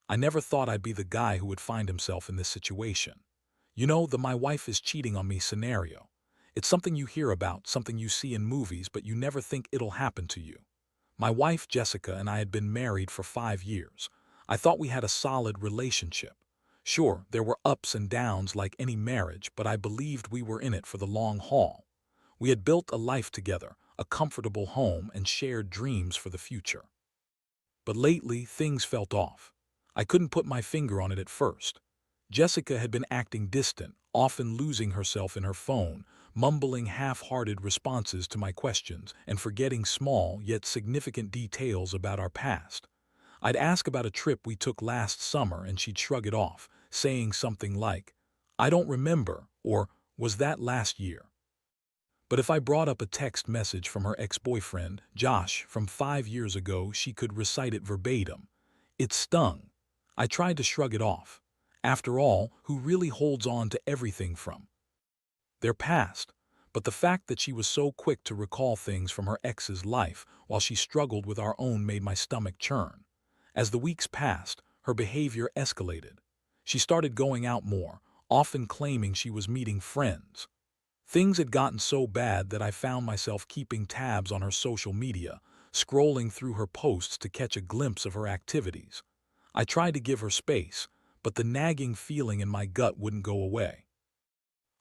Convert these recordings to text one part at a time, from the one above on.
I never thought I'd be the guy who would find himself in this situation. You know, the "my wife is cheating on me" scenario. It's something you hear about, something you see in movies, but you never think it'll happen to you. My wife, Jessica, and I had been married for 5 years. I thought we had a solid relationship. Sure, there were ups and downs like any marriage, but I believed we were in it for the long haul. We had built a life together, a comfortable home, and shared dreams for the future. But lately, things felt off. I couldn't put my finger on it at first. Jessica had been acting distant, often losing herself in her phone, mumbling half-hearted responses to my questions, and forgetting small yet significant details about our past. I'd ask about a trip we took last summer and she'd shrug it off, saying something like, "I don't remember," or "Was that last year?" But if I brought up a text message from her ex-boyfriend, Josh, from 5 years ago, she could recite it verbatim. It stung. I tried to shrug it off. After all, who really holds on to everything from their past? But the fact that she was so quick to recall things from her ex's life while she struggled with our own made my stomach churn. As the weeks passed, her behavior escalated. She started going out more, often claiming she was meeting friends. Things had gotten so bad that I found myself keeping tabs on her social media, scrolling through her posts to catch a glimpse of her activities. I tried to give her space, but the nagging feeling in my gut wouldn't go away.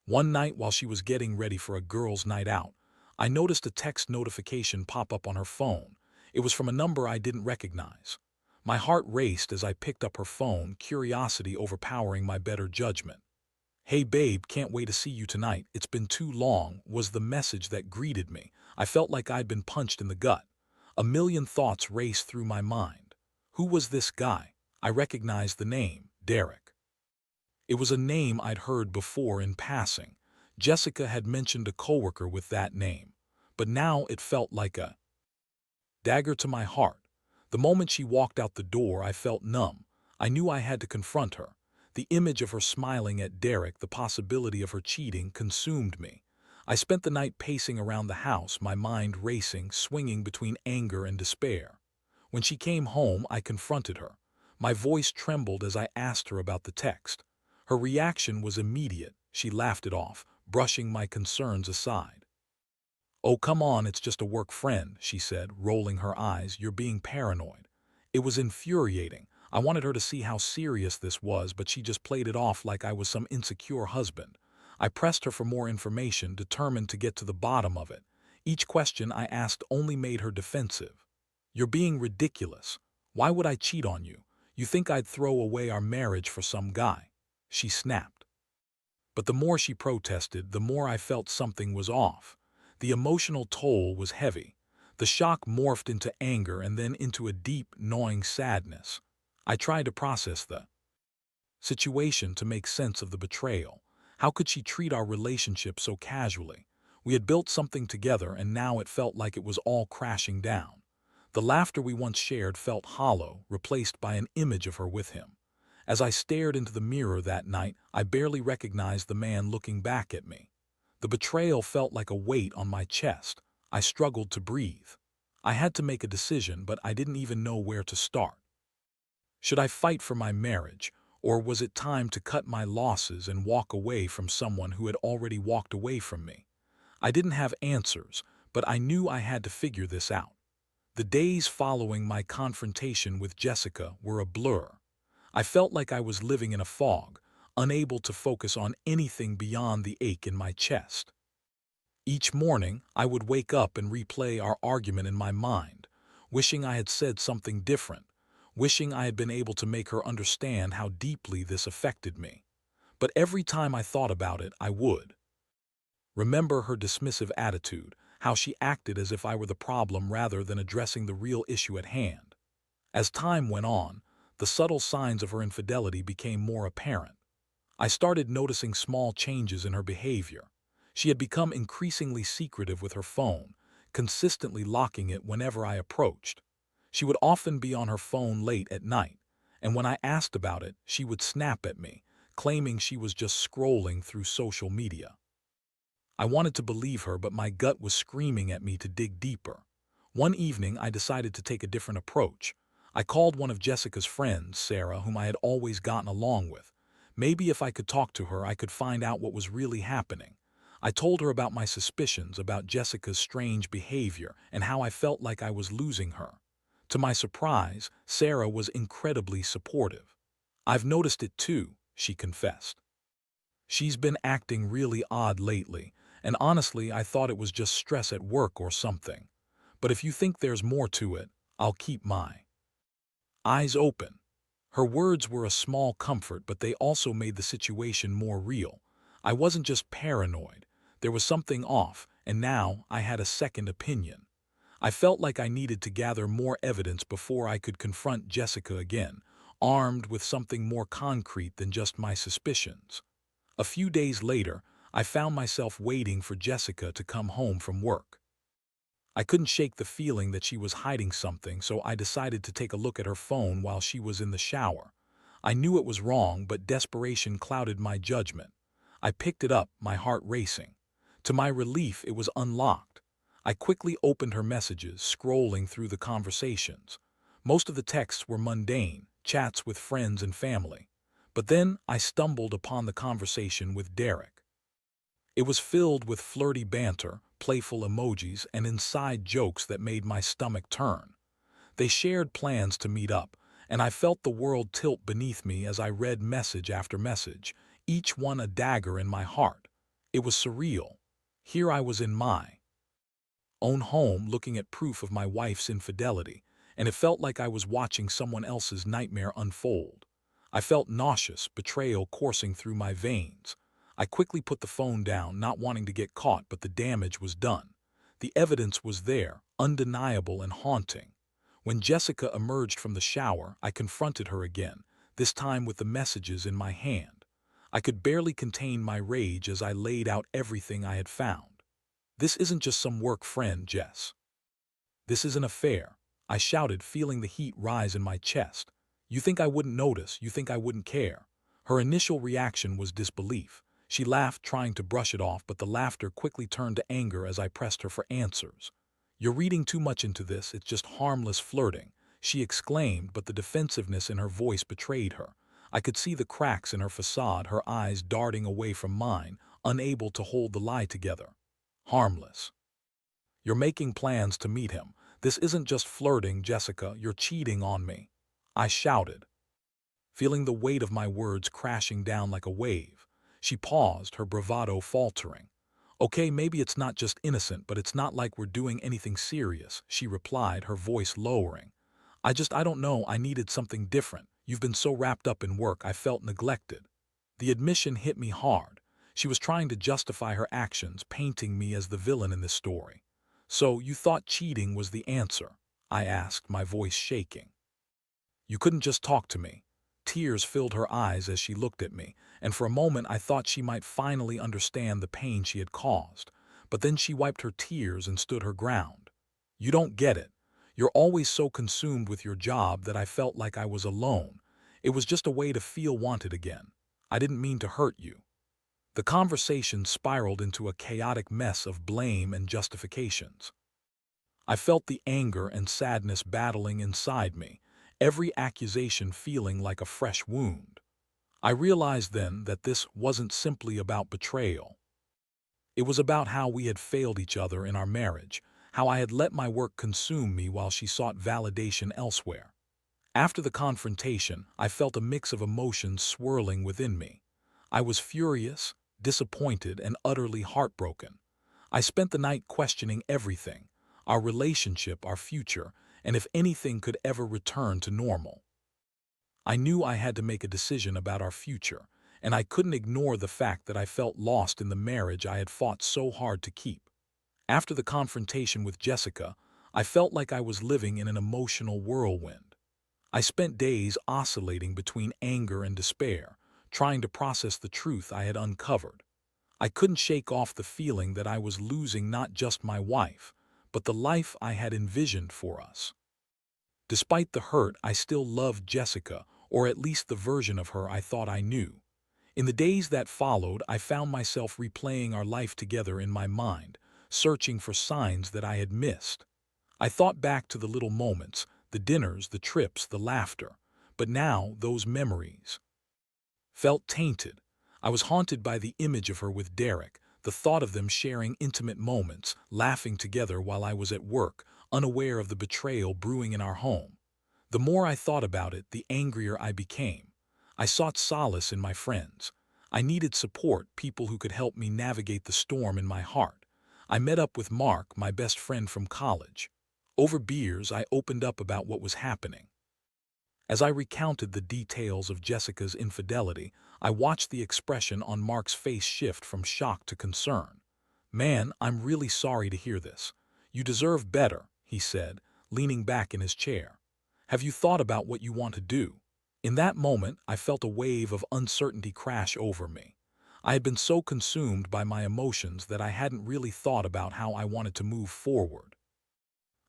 One night while she was getting ready for a girls' night out, I noticed a text notification pop up on her phone. It was from a number I didn't recognize. My heart raced as I picked up her phone, curiosity overpowering my better judgment. "Hey babe, can't wait to see you tonight. It's been too long," was the message that greeted me. I felt like I'd been punched in the gut. A million thoughts raced through my mind. Who was this guy? I recognized the name, Derek. It was a name I'd heard before in passing. Jessica had mentioned a coworker with that name. But now it felt like a dagger to my heart. The moment she walked out the door, I felt numb. I knew I had to confront her. The image of her smiling at Derek, the possibility of her cheating, consumed me. I spent the night pacing around the house, my mind racing, swinging between anger and despair. When she came home, I confronted her. My voice trembled as I asked her about the text. Her reaction was immediate. She laughed it off, brushing my concerns aside. "Oh, come on, it's just a work friend," she said, rolling her eyes. "You're being paranoid." It was infuriating. I wanted her to see how serious this was, but she just played it off like I was some insecure husband. I pressed her for more information, determined to get to the bottom of it. Each question I asked only made her defensive. "You're being ridiculous. Why would I cheat on you? You think I'd throw away our marriage for some guy?" She snapped. But the more she protested, the more I felt something was off. The emotional toll was heavy. The shock morphed into anger and then into a deep, gnawing sadness. I tried to process the situation, to make sense of the betrayal. How could she treat our relationship so casually? We had built something together, and now it felt like it was all crashing down. The laughter we once shared felt hollow, replaced by an image of her with him. As I stared into the mirror that night, I barely recognized the man looking back at me. The betrayal felt like a weight on my chest. I struggled to breathe. I had to make a decision, but I didn't even know where to start. Should I fight for my marriage, or was it time to cut my losses and walk away from someone who had already walked away from me? I didn't have answers, but I knew I had to figure this out. The days following my confrontation with Jessica were a blur. I felt like I was living in a fog, unable to focus on anything beyond the ache in my chest. Each morning, I would wake up and replay our argument in my mind, wishing I had said something different, wishing I had been able to make her understand how deeply this affected me. But every time I thought about it, I would remember her dismissive attitude, how she acted as if I were the problem rather than addressing the real issue at hand. As time went on, the subtle signs of her infidelity became more apparent. I started noticing small changes in her behavior. She had become increasingly secretive with her phone, consistently locking it whenever I approached. She would often be on her phone late at night, and when I asked about it, she would snap at me, claiming she was just scrolling through social media. I wanted to believe her, but my gut was screaming at me to dig deeper. One evening, I decided to take a different approach. I called one of Jessica's friends, Sarah, whom I had always gotten along with. Maybe if I could talk to her, I could find out what was really happening. I told her about my suspicions about Jessica's strange behavior and how I felt like I was losing her. To my surprise, Sarah was incredibly supportive. "I've noticed it too," she confessed. "She's been acting really odd lately, and honestly, I thought it was just stress at work or something. But if you think there's more to it, I'll keep my eyes open." Her words were a small comfort, but they also made the situation more real. I wasn't just paranoid. There was something off, and now I had a second opinion. I felt like I needed to gather more evidence before I could confront Jessica again, armed with something more concrete than just my suspicions. A few days later, I found myself waiting for Jessica to come home from work. I couldn't shake the feeling that she was hiding something, so I decided to take a look at her phone while she was in the shower. I knew it was wrong, but desperation clouded my judgment. I picked it up, my heart racing. To my relief, it was unlocked. I quickly opened her messages, scrolling through the conversations. Most of the texts were mundane, chats with friends and family. But then I stumbled upon the conversation with Derek. It was filled with flirty banter, playful emojis, and inside jokes that made my stomach turn. They shared plans to meet up, and I felt the world tilt beneath me as I read message after message, each one a dagger in my heart. It was surreal. Here I was in my own home looking at proof of my wife's infidelity, and it felt like I was watching someone else's nightmare unfold. I felt nauseous, betrayal coursing through my veins. I quickly put the phone down, not wanting to get caught, but the damage was done. The evidence was there, undeniable and haunting. When Jessica emerged from the shower, I confronted her again, this time with the messages in my hand. I could barely contain my rage as I laid out everything I had found. "This isn't just some work friend, Jess. This is an affair," I shouted, feeling the heat rise in my chest. "You think I wouldn't notice, you think I wouldn't care." Her initial reaction was disbelief. She laughed, trying to brush it off, but the laughter quickly turned to anger as I pressed her for answers. "You're reading too much into this, it's just harmless flirting," she exclaimed, but the defensiveness in her voice betrayed her. I could see the cracks in her facade, her eyes darting away from mine, unable to hold the lie together. "Harmless. You're making plans to meet him. This isn't just flirting, Jessica, you're cheating on me," I shouted, feeling the weight of my words crashing down like a wave. She paused, her bravado faltering. "Okay, maybe it's not just innocent, but it's not like we're doing anything serious," she replied, her voice lowering. I don't know, I needed something different. You've been so wrapped up in work, I felt neglected." The admission hit me hard. She was trying to justify her actions, painting me as the villain in this story. "So you thought cheating was the answer?" I asked, my voice shaking. "You couldn't just talk to me." Tears filled her eyes as she looked at me, and for a moment I thought she might finally understand the pain she had caused. But then she wiped her tears and stood her ground. "You don't get it. You're always so consumed with your job that I felt like I was alone. It was just a way to feel wanted again. I didn't mean to hurt you." The conversation spiraled into a chaotic mess of blame and justifications. I felt the anger and sadness battling inside me, every accusation feeling like a fresh wound. I realized then that this wasn't simply about betrayal. It was about how we had failed each other in our marriage, how I had let my work consume me while she sought validation elsewhere. After the confrontation, I felt a mix of emotions swirling within me. I was furious, disappointed, and utterly heartbroken. I spent the night questioning everything, our relationship, our future, and if anything could ever return to normal. I knew I had to make a decision about our future, and I couldn't ignore the fact that I felt lost in the marriage I had fought so hard to keep. After the confrontation with Jessica, I felt like I was living in an emotional whirlwind. I spent days oscillating between anger and despair, trying to process the truth I had uncovered. I couldn't shake off the feeling that I was losing not just my wife, but the life I had envisioned for us. Despite the hurt, I still loved Jessica, or at least the version of her I thought I knew. In the days that followed, I found myself replaying our life together in my mind, searching for signs that I had missed. I thought back to the little moments, the dinners, the trips, the laughter. But now those memories felt tainted. I was haunted by the image of her with Derek, the thought of them sharing intimate moments, laughing together while I was at work, unaware of the betrayal brewing in our home. The more I thought about it, the angrier I became. I sought solace in my friends. I needed support, people who could help me navigate the storm in my heart. I met up with Mark, my best friend from college. Over beers, I opened up about what was happening. As I recounted the details of Jessica's infidelity, I watched the expression on Mark's face shift from shock to concern. "Man, I'm really sorry to hear this. You deserve better," he said, leaning back in his chair. "Have you thought about what you want to do?" In that moment, I felt a wave of uncertainty crash over me. I had been so consumed by my emotions that I hadn't really thought about how I wanted to move forward.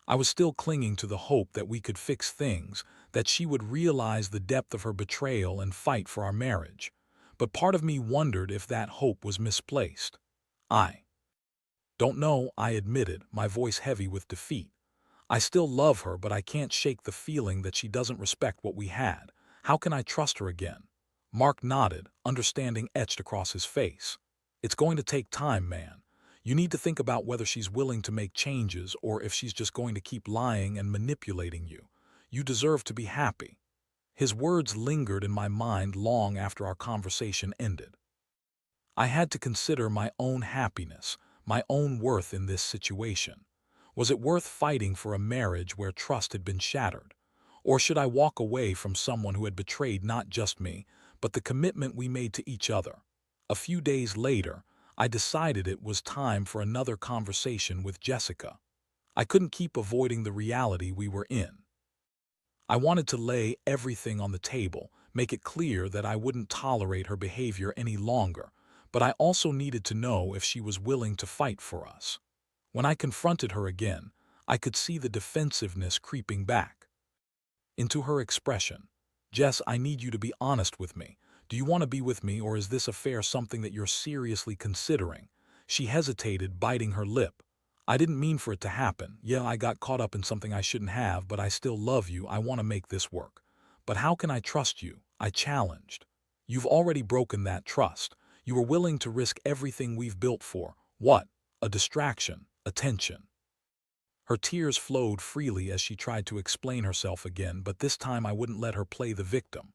I was still clinging to the hope that we could fix things, that she would realize the depth of her betrayal and fight for our marriage. But part of me wondered if that hope was misplaced. "I don't know," I admitted, my voice heavy with defeat. "I still love her, but I can't shake the feeling that she doesn't respect what we had. How can I trust her again?" Mark nodded, understanding etched across his face. "It's going to take time, man. You need to think about whether she's willing to make changes or if she's just going to keep lying and manipulating you. You deserve to be happy." His words lingered in my mind long after our conversation ended. I had to consider my own happiness, my own worth in this situation. Was it worth fighting for a marriage where trust had been shattered? Or should I walk away from someone who had betrayed not just me, but the commitment we made to each other? A few days later, I decided it was time for another conversation with Jessica. I couldn't keep avoiding the reality we were in. I wanted to lay everything on the table, make it clear that I wouldn't tolerate her behavior any longer, but I also needed to know if she was willing to fight for us. When I confronted her again, I could see the defensiveness creeping back into her expression. "Jess, I need you to be honest with me. Do you want to be with me, or is this affair something that you're seriously considering?" She hesitated, biting her lip. "I didn't mean for it to happen. Yeah, I got caught up in something I shouldn't have, but I still love you. I want to make this work." "But how can I trust you?" I challenged. "You've already broken that trust. You were willing to risk everything we've built for. What? A distraction, attention." Her tears flowed freely as she tried to explain herself again, but this time I wouldn't let her play the victim.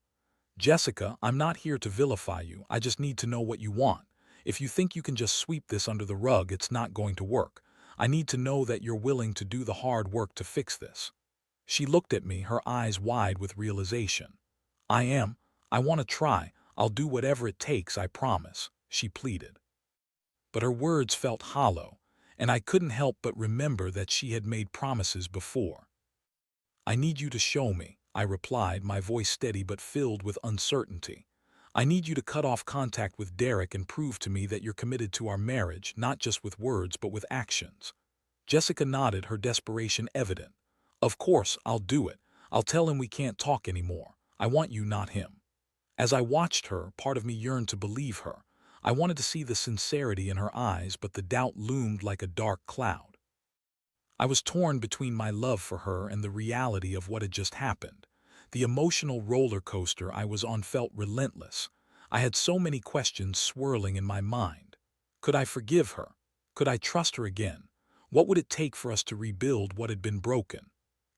"Jessica, I'm not here to vilify you. I just need to know what you want. If you think you can just sweep this under the rug, it's not going to work. I need to know that you're willing to do the hard work to fix this." She looked at me, her eyes wide with realization. "I am. I want to try. I'll do whatever it takes, I promise," she pleaded. But her words felt hollow, and I couldn't help but remember that she had made promises before. "I need you to show me," I replied, my voice steady but filled with uncertainty. "I need you to cut off contact with Derek and prove to me that you're committed to our marriage, not just with words but with actions." Jessica nodded, her desperation evident. "Of course, I'll do it. I'll tell him we can't talk anymore. I want you, not him." As I watched her, part of me yearned to believe her. I wanted to see the sincerity in her eyes, but the doubt loomed like a dark cloud. I was torn between my love for her and the reality of what had just happened. The emotional roller coaster I was on felt relentless. I had so many questions swirling in my mind. Could I forgive her? Could I trust her again? What would it take for us to rebuild what had been broken?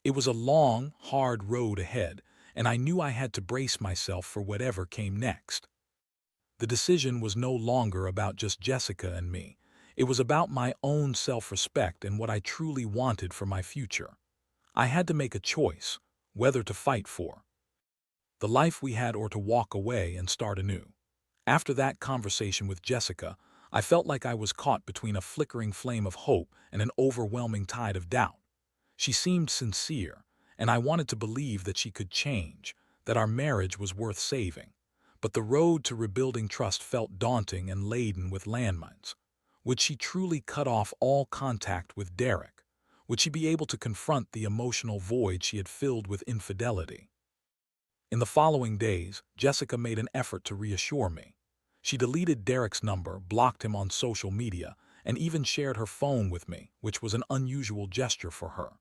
It was a long, hard road ahead, and I knew I had to brace myself for whatever came next. The decision was no longer about just Jessica and me. It was about my own self-respect and what I truly wanted for my future. I had to make a choice, whether to fight for the life we had or to walk away and start anew. After that conversation with Jessica, I felt like I was caught between a flickering flame of hope and an overwhelming tide of doubt. She seemed sincere, and I wanted to believe that she could change, that our marriage was worth saving. But the road to rebuilding trust felt daunting and laden with landmines. Would she truly cut off all contact with Derek? Would she be able to confront the emotional void she had filled with infidelity? In the following days, Jessica made an effort to reassure me. She deleted Derek's number, blocked him on social media, and even shared her phone with me, which was an unusual gesture for her.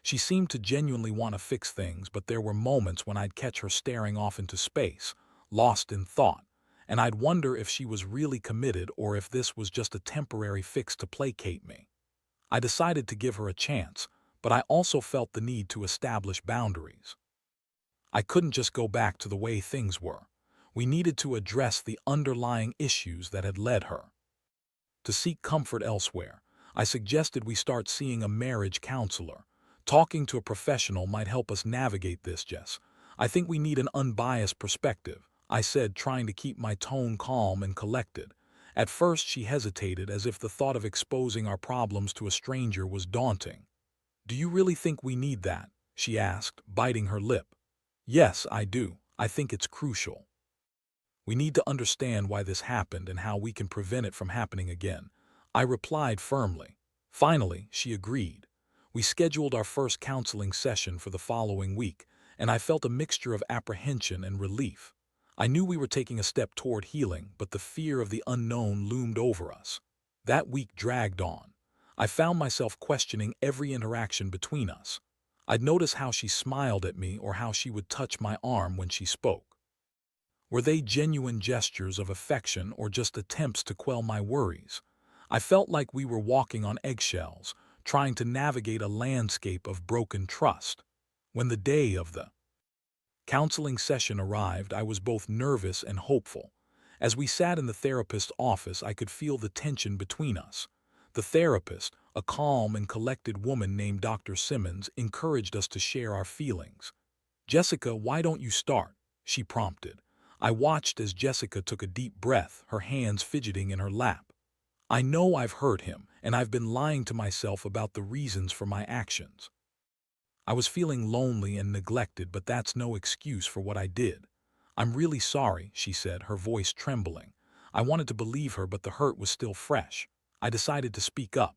She seemed to genuinely want to fix things, but there were moments when I'd catch her staring off into space, lost in thought, and I'd wonder if she was really committed or if this was just a temporary fix to placate me. I decided to give her a chance, but I also felt the need to establish boundaries. I couldn't just go back to the way things were. We needed to address the underlying issues that had led her to seek comfort elsewhere. I suggested we start seeing a marriage counselor. Talking to a professional might help us navigate this, Jess. I think we need an unbiased perspective, I said, trying to keep my tone calm and collected. At first, she hesitated, as if the thought of exposing our problems to a stranger was daunting. "Do you really think we need that?" she asked, biting her lip. "Yes, I do. I think it's crucial. We need to understand why this happened and how we can prevent it from happening again," I replied firmly. Finally, she agreed. We scheduled our first counseling session for the following week, and I felt a mixture of apprehension and relief. I knew we were taking a step toward healing, but the fear of the unknown loomed over us. That week dragged on. I found myself questioning every interaction between us. I'd notice how she smiled at me or how she would touch my arm when she spoke. Were they genuine gestures of affection or just attempts to quell my worries? I felt like we were walking on eggshells, trying to navigate a landscape of broken trust. When the day of the counseling session arrived, I was both nervous and hopeful. As we sat in the therapist's office, I could feel the tension between us. The therapist, a calm and collected woman named Dr. Simmons, encouraged us to share our feelings. "Jessica, why don't you start?" she prompted. I watched as Jessica took a deep breath, her hands fidgeting in her lap. "I know I've hurt him, and I've been lying to myself about the reasons for my actions. I was feeling lonely and neglected, but that's no excuse for what I did. I'm really sorry," she said, her voice trembling. I wanted to believe her, but the hurt was still fresh. I decided to speak up.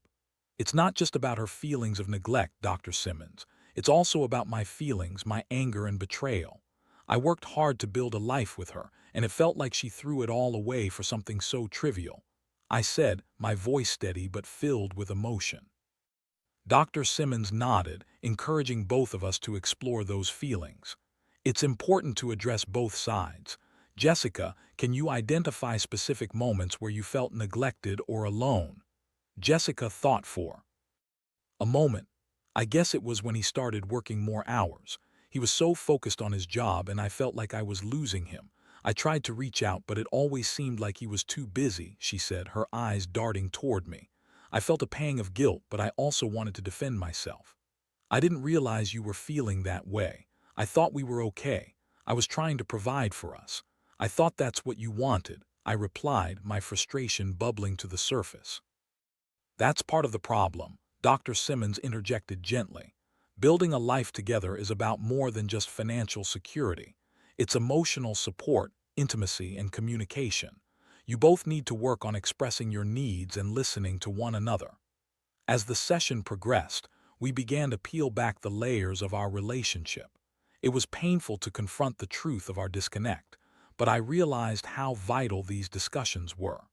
"It's not just about her feelings of neglect, Dr. Simmons. It's also about my feelings, my anger and betrayal. I worked hard to build a life with her, and it felt like she threw it all away for something so trivial," I said, my voice steady but filled with emotion. Dr. Simmons nodded, encouraging both of us to explore those feelings. "It's important to address both sides. Jessica, can you identify specific moments where you felt neglected or alone?" Jessica thought for a moment. "I guess it was when he started working more hours. He was so focused on his job, and I felt like I was losing him. I tried to reach out, but it always seemed like he was too busy," she said, her eyes darting toward me. I felt a pang of guilt, but I also wanted to defend myself. "I didn't realize you were feeling that way. I thought we were okay. I was trying to provide for us. I thought that's what you wanted," I replied, my frustration bubbling to the surface. "That's part of the problem," Dr. Simmons interjected gently. "Building a life together is about more than just financial security. It's emotional support, intimacy, and communication. You both need to work on expressing your needs and listening to one another." As the session progressed, we began to peel back the layers of our relationship. It was painful to confront the truth of our disconnect, but I realized how vital these discussions were.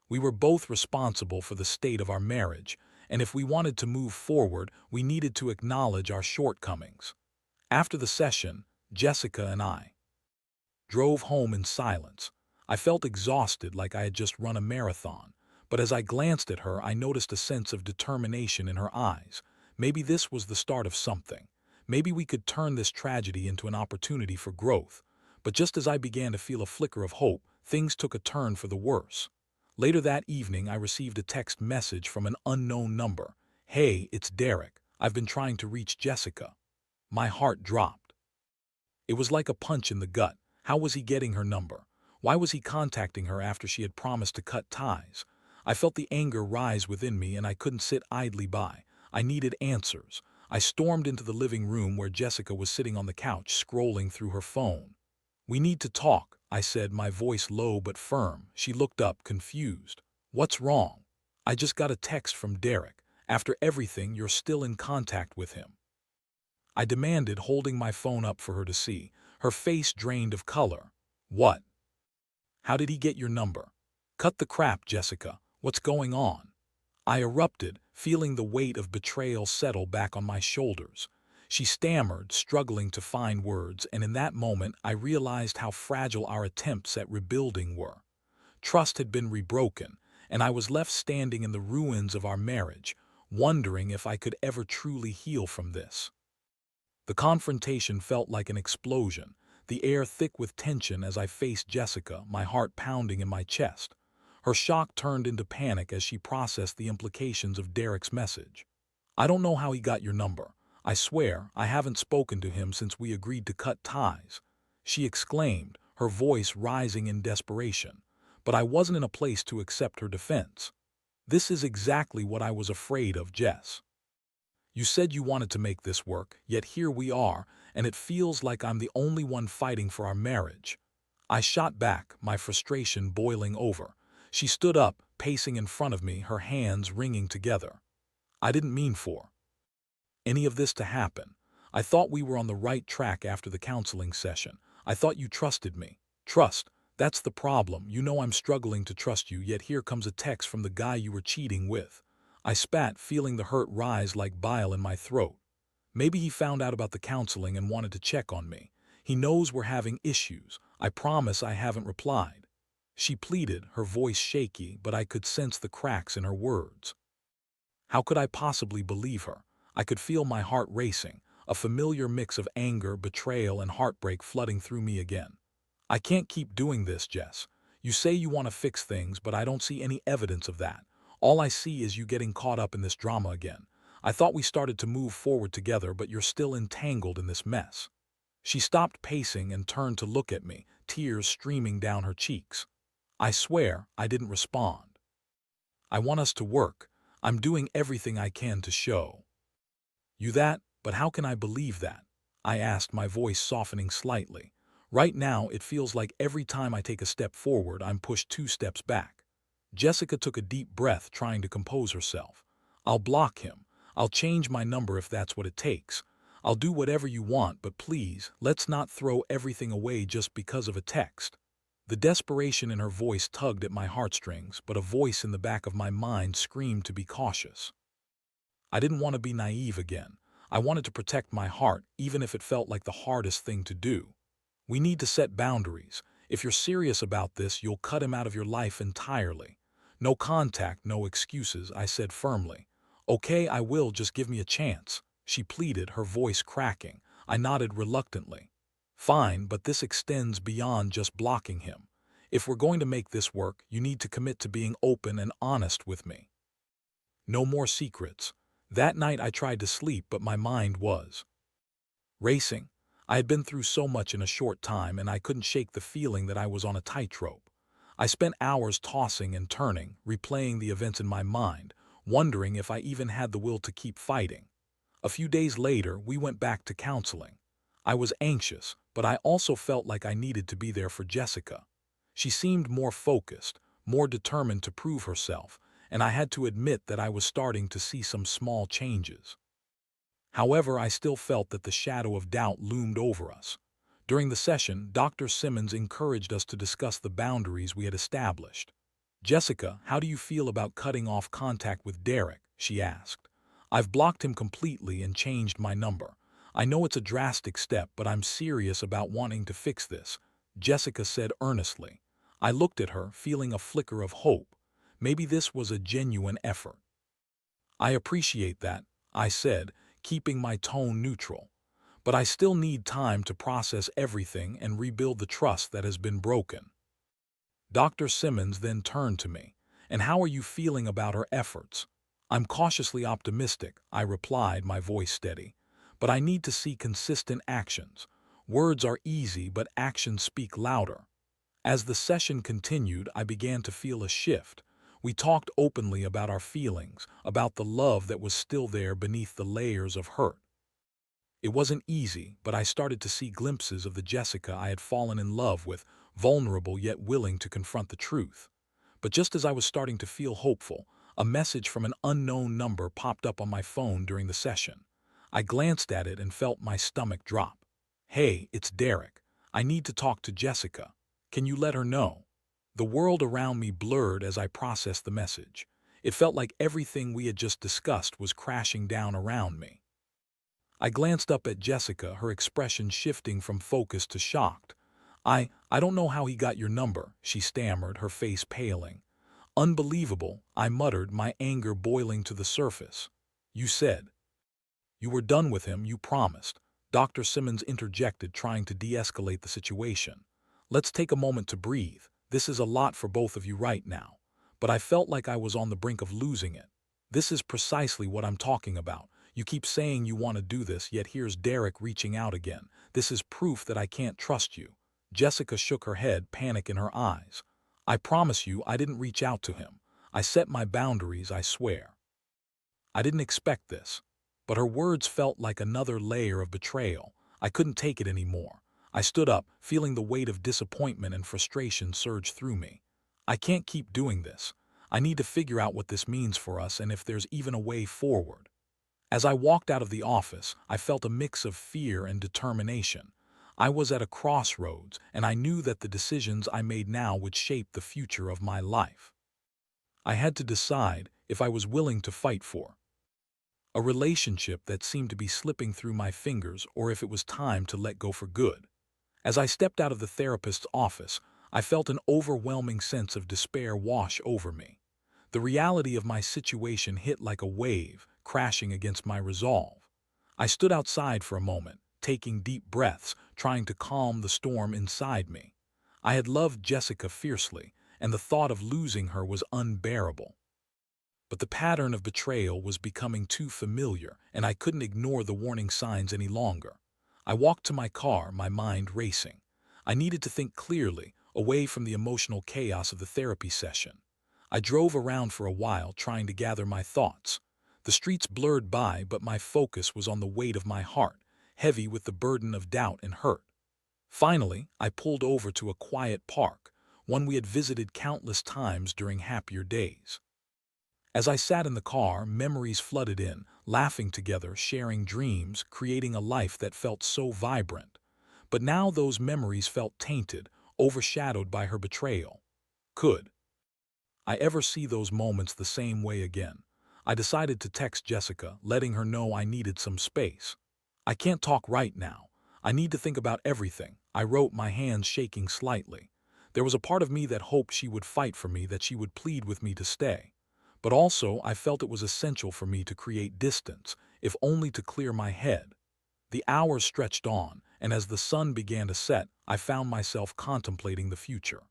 We were both responsible for the state of our marriage, and if we wanted to move forward, we needed to acknowledge our shortcomings. After the session, Jessica and I drove home in silence. I felt exhausted, like I had just run a marathon, but as I glanced at her, I noticed a sense of determination in her eyes. Maybe this was the start of something. Maybe we could turn this tragedy into an opportunity for growth. But just as I began to feel a flicker of hope, things took a turn for the worse. Later that evening, I received a text message from an unknown number. "Hey, it's Derek. I've been trying to reach Jessica." My heart dropped. It was like a punch in the gut. How was he getting her number? Why was he contacting her after she had promised to cut ties? I felt the anger rise within me, and I couldn't sit idly by. I needed answers. I stormed into the living room where Jessica was sitting on the couch, scrolling through her phone. "We need to talk," I said, my voice low but firm. She looked up, confused. "What's wrong?" "I just got a text from Derek. After everything, you're still in contact with him," I demanded, holding my phone up for her to see. Her face drained of color. "What? How did he get your number?" "Cut the crap, Jessica. What's going on?" I erupted, feeling the weight of betrayal settle back on my shoulders. She stammered, struggling to find words, and in that moment I realized how fragile our attempts at rebuilding were. Trust had been rebroken, and I was left standing in the ruins of our marriage, wondering if I could ever truly heal from this. The confrontation felt like an explosion, the air thick with tension as I faced Jessica, my heart pounding in my chest. Her shock turned into panic as she processed the implications of Derek's message. "I don't know how he got your number. I swear I haven't spoken to him since we agreed to cut ties," she exclaimed, her voice rising in desperation. But I wasn't in a place to accept her defense. "This is exactly what I was afraid of, Jess. You said you wanted to make this work, yet here we are, and it feels like I'm the only one fighting for our marriage." I shot back, my frustration boiling over. She stood up, pacing in front of me, her hands wringing together. "I didn't mean for any of this to happen. I thought we were on the right track after the counseling session. I thought you trusted me." "Trust, that's the problem. You know I'm struggling to trust you, yet here comes a text from the guy you were cheating with." I spat, feeling the hurt rise like bile in my throat. Maybe he found out about the counseling and wanted to check on me. He knows we're having issues. I promise I haven't replied. She pleaded, her voice shaky, but I could sense the cracks in her words. How could I possibly believe her? I could feel my heart racing, a familiar mix of anger, betrayal, and heartbreak flooding through me again. "I can't keep doing this, Jess. You say you want to fix things, but I don't see any evidence of that. All I see is you getting caught up in this drama again. I thought we started to move forward together, but you're still entangled in this mess." She stopped pacing and turned to look at me, tears streaming down her cheeks. I swear I didn't respond. "I want us to work. I'm doing everything I can to show you that, but how can I believe that?" I asked, my voice softening slightly. "Right now, it feels like every time I take a step forward, I'm pushed 2 steps back." Jessica took a deep breath, trying to compose herself. "I'll block him. I'll change my number if that's what it takes. I'll do whatever you want, but please, let's not throw everything away just because of a text." The desperation in her voice tugged at my heartstrings, but a voice in the back of my mind screamed to be cautious. I didn't want to be naive again. I wanted to protect my heart, even if it felt like the hardest thing to do. "We need to set boundaries. If you're serious about this, you'll cut him out of your life entirely. No contact, no excuses," I said firmly. "Okay, I will, just give me a chance," she pleaded, her voice cracking. I nodded reluctantly. "Fine, but this extends beyond just blocking him. If we're going to make this work, you need to commit to being open and honest with me. No more secrets." That night I tried to sleep, but my mind was racing. I had been through so much in a short time, and I couldn't shake the feeling that I was on a tightrope. I spent hours tossing and turning, replaying the events in my mind, wondering if I even had the will to keep fighting. A few days later, we went back to counseling. I was anxious, but I also felt like I needed to be there for Jessica. She seemed more focused, more determined to prove herself, and I had to admit that I was starting to see some small changes. However, I still felt that the shadow of doubt loomed over us. During the session, Dr. Simmons encouraged us to discuss the boundaries we had established. "Jessica, how do you feel about cutting off contact with Derek?" she asked. "I've blocked him completely and changed my number. I know it's a drastic step, but I'm serious about wanting to fix this," Jessica said earnestly. I looked at her, feeling a flicker of hope. Maybe this was a genuine effort. "I appreciate that," I said, keeping my tone neutral. "But I still need time to process everything and rebuild the trust that has been broken." Dr. Simmons then turned to me. "And how are you feeling about her efforts?" "I'm cautiously optimistic," I replied, my voice steady. "But I need to see consistent actions. Words are easy, but actions speak louder." As the session continued, I began to feel a shift. We talked openly about our feelings, about the love that was still there beneath the layers of hurt. It wasn't easy, but I started to see glimpses of the Jessica I had fallen in love with, vulnerable yet willing to confront the truth. But just as I was starting to feel hopeful, a message from an unknown number popped up on my phone during the session. I glanced at it and felt my stomach drop. "Hey, it's Derek. I need to talk to Jessica. Can you let her know?" The world around me blurred as I processed the message. It felt like everything we had just discussed was crashing down around me. I glanced up at Jessica, her expression shifting from focused to shocked. I don't know how he got your number," she stammered, her face paling. "Unbelievable," I muttered, my anger boiling to the surface. "You said you were done with him, you promised," Dr. Simmons interjected, trying to de-escalate the situation. "Let's take a moment to breathe. This is a lot for both of you right now." But I felt like I was on the brink of losing it. "This is precisely what I'm talking about. You keep saying you want to do this, yet here's Derek reaching out again. This is proof that I can't trust you." Jessica shook her head, panic in her eyes. "I promise you I didn't reach out to him. I set my boundaries, I swear. I didn't expect this." But her words felt like another layer of betrayal. I couldn't take it anymore. I stood up, feeling the weight of disappointment and frustration surge through me. "I can't keep doing this. I need to figure out what this means for us and if there's even a way forward." As I walked out of the office, I felt a mix of fear and determination. I was at a crossroads, and I knew that the decisions I made now would shape the future of my life. I had to decide if I was willing to fight for a relationship that seemed to be slipping through my fingers, or if it was time to let go for good. As I stepped out of the therapist's office, I felt an overwhelming sense of despair wash over me. The reality of my situation hit like a wave, crashing against my resolve. I stood outside for a moment, taking deep breaths, trying to calm the storm inside me. I had loved Jessica fiercely, and the thought of losing her was unbearable. But the pattern of betrayal was becoming too familiar, and I couldn't ignore the warning signs any longer. I walked to my car, my mind racing. I needed to think clearly, away from the emotional chaos of the therapy session. I drove around for a while, trying to gather my thoughts. The streets blurred by, but my focus was on the weight of my heart, heavy with the burden of doubt and hurt. Finally, I pulled over to a quiet park, one we had visited countless times during happier days. As I sat in the car, memories flooded in, laughing together, sharing dreams, creating a life that felt so vibrant. But now those memories felt tainted, overshadowed by her betrayal. Could I ever see those moments the same way again? I decided to text Jessica, letting her know I needed some space. "I can't talk right now. I need to think about everything," I wrote, my hands shaking slightly. There was a part of me that hoped she would fight for me, that she would plead with me to stay. But also, I felt it was essential for me to create distance, if only to clear my head. The hours stretched on, and as the sun began to set, I found myself contemplating the future.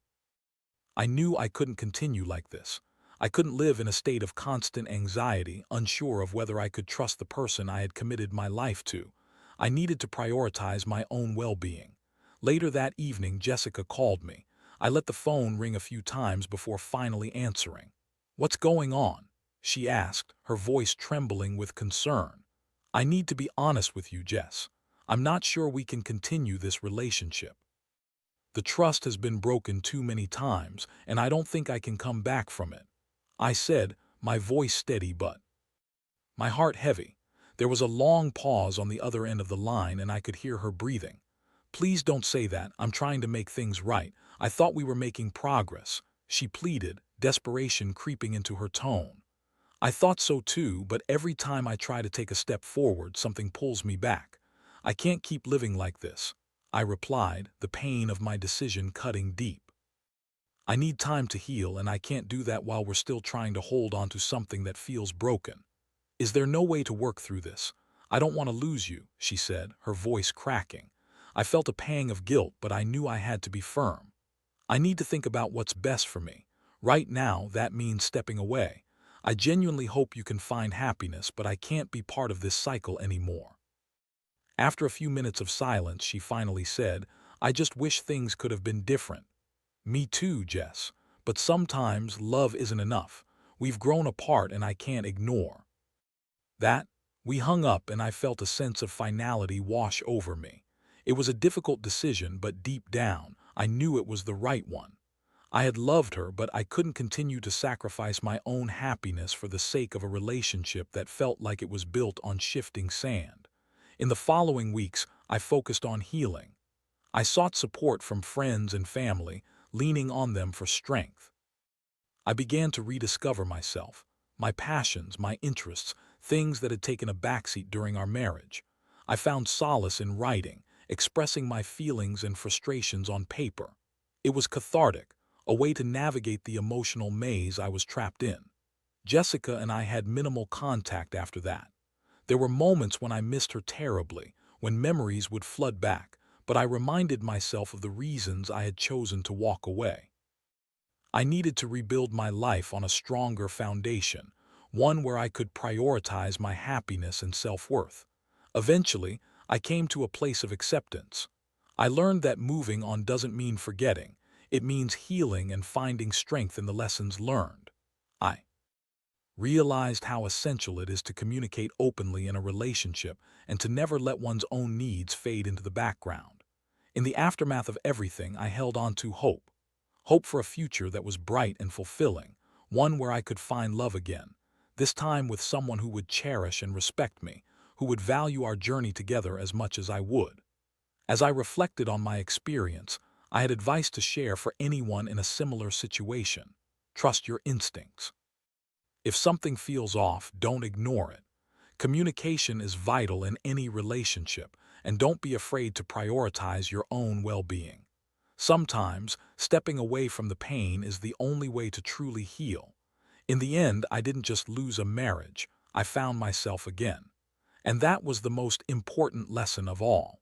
I knew I couldn't continue like this. I couldn't live in a state of constant anxiety, unsure of whether I could trust the person I had committed my life to. I needed to prioritize my own well-being. Later that evening, Jessica called me. I let the phone ring a few times before finally answering. "What's going on?" she asked, her voice trembling with concern. "I need to be honest with you, Jess. I'm not sure we can continue this relationship. The trust has been broken too many times, and I don't think I can come back from it," I said, my voice steady but my heart heavy. There was a long pause on the other end of the line, and I could hear her breathing. "Please don't say that. I'm trying to make things right. I thought we were making progress," she pleaded, desperation creeping into her tone. "I thought so too, but every time I try to take a step forward, something pulls me back. I can't keep living like this," I replied, the pain of my decision cutting deep. "I need time to heal, and I can't do that while we're still trying to hold on to something that feels broken. Is there no way to work through this? I don't want to lose you," she said, her voice cracking. I felt a pang of guilt, but I knew I had to be firm. "I need to think about what's best for me. Right now, that means stepping away. I genuinely hope you can find happiness, but I can't be part of this cycle anymore." After a few minutes of silence, she finally said, "I just wish things could have been different." "Me too, Jess. But sometimes love isn't enough. We've grown apart, and I can't ignore that." We hung up, and I felt a sense of finality wash over me. It was a difficult decision, but deep down, I knew it was the right one. I had loved her, but I couldn't continue to sacrifice my own happiness for the sake of a relationship that felt like it was built on shifting sand. In the following weeks, I focused on healing. I sought support from friends and family, leaning on them for strength. I began to rediscover myself. my passions, my interests, things that had taken a backseat during our marriage. I found solace in writing, expressing my feelings and frustrations on paper. It was cathartic, a way to navigate the emotional maze I was trapped in. Jessica and I had minimal contact after that. There were moments when I missed her terribly, when memories would flood back, but I reminded myself of the reasons I had chosen to walk away. I needed to rebuild my life on a stronger foundation, one where I could prioritize my happiness and self-worth. Eventually, I came to a place of acceptance. I learned that moving on doesn't mean forgetting. It means healing and finding strength in the lessons learned. I realized how essential it is to communicate openly in a relationship and to never let one's own needs fade into the background. In the aftermath of everything, I held on to hope. Hope for a future that was bright and fulfilling, one where I could find love again, this time with someone who would cherish and respect me, who would value our journey together as much as I would. As I reflected on my experience, I had advice to share for anyone in a similar situation. Trust your instincts. If something feels off, don't ignore it. Communication is vital in any relationship, and don't be afraid to prioritize your own well-being. Sometimes, stepping away from the pain is the only way to truly heal. In the end, I didn't just lose a marriage, I found myself again. And that was the most important lesson of all.